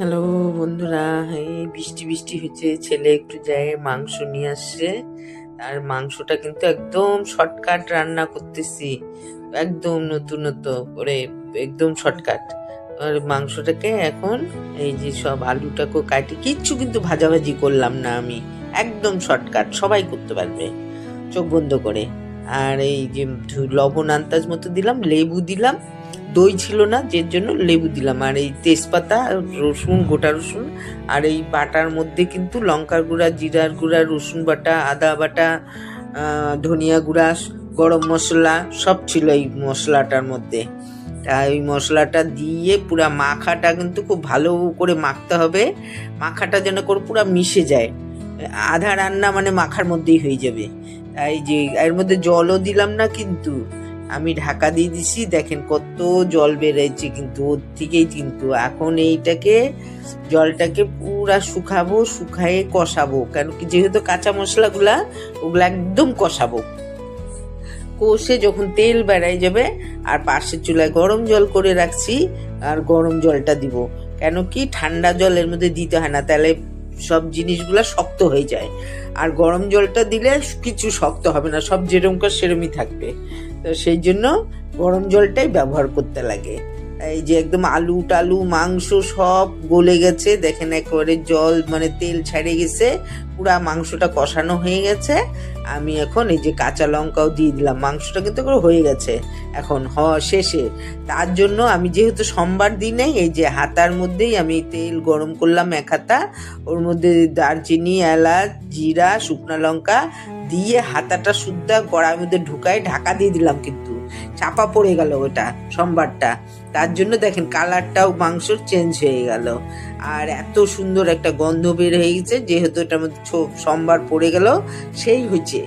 Hello বন্ধুরা, এই বৃষ্টি বৃষ্টি হচ্ছে। ছেলে একটু যায় মাংস নিয়ে আসছে। আর মাংসটা কিন্তু একদম শর্টকাট রান্না করতেছি, একদম নতুন করে, একদম শর্টকাট। আর মাংসটাকে এখন এই যে সব আলুটাকে কাটি, কিচ্ছু কিন্তু ভাজাভাজি করলাম না আমি, একদম শর্টকাট, সবাই করতে পারবে চোখ বন্ধ করে। আর এই যে লবণ আন্দাজ মতো দিলাম, লেবু দিলাম, দই ছিল না যে জন্য লেবু দিলাম, আর এই তেজপাতা, রসুন, গোটা রসুন, আর এই বাটার মধ্যে কিন্তু লঙ্কার গুঁড়া, জিরার গুঁড়া, রসুন বাটা, আদা বাটা, ধনিয়া গুঁড়া, গরম মশলা সব ছিল এই মশলাটার মধ্যে। তা এই মশলাটা দিয়ে পুরা মাখাটা কিন্তু খুব ভালো করে মাখতে হবে, মাখাটা যেন করে পুরা মিশে যায়। আধা রান্না মানে মাখার মধ্যেই হয়ে যাবে। তাই যে এর মধ্যে জলও দিলাম না কিন্তু, আমি ঢাকা দিয়ে দিছি। দেখেন কত জল বেড়েছে কিন্তু ওর থেকেই। কিন্তু এখন এইটাকে, জলটাকে পুরা শুকাবো, শুকায়ে কষাবো, কেন কি যেহেতু কাঁচা মশলাগুলা ওগুলা একদম কষাবো। কষে যখন তেল বেড়াই যাবে, আর পাশের চুলায় গরম জল করে রাখছি, আর গরম জলটা দিব। কেন কি ঠান্ডা জল এর মধ্যে দিতে হয় না, তাহলে সব জিনিসগুলা শক্ত হয়ে যায়। আর গরম জলটা দিলে কিছু শক্ত হবে না, সব যেরকম সেরমই থাকবে। তো সেই জন্য গরম জলটাই ব্যবহার করতে লাগে। এই যে একদম আলু টালু মাংস সব গলে গেছে, দেখেন একেবারে জল মানে তেল ছেড়ে গেছে, পুরা মাংসটা কষানো হয়ে গেছে। আমি এখন এই যে কাঁচা লঙ্কাও দিয়ে দিলাম, মাংসটা কিন্তু হয়ে গেছে এখন শেষে। তার জন্য আমি যেহেতু সোমবার দিনে এই যে হাতার মধ্যেই আমি তেল গরম করলাম, এক হাতা, ওর মধ্যে দারচিনি, এলাচ, জিরা, শুকনো লঙ্কা দিয়ে হাতাটা শুদ্ধা কড়ার মধ্যে ঢুকায় ঢাকা দিয়ে দিলাম, কিন্তু চাপা পড়ে গেল ওটা সোমবারটা। তার জন্য দেখেন কালারটাও মাংসর চেঞ্জ হয়ে গেল, আর এত সুন্দর একটা গন্ধ বের হয়ে গেছে, যেহেতু এটার মধ্যে সোমবার পড়ে গেল সেই হয়েছে।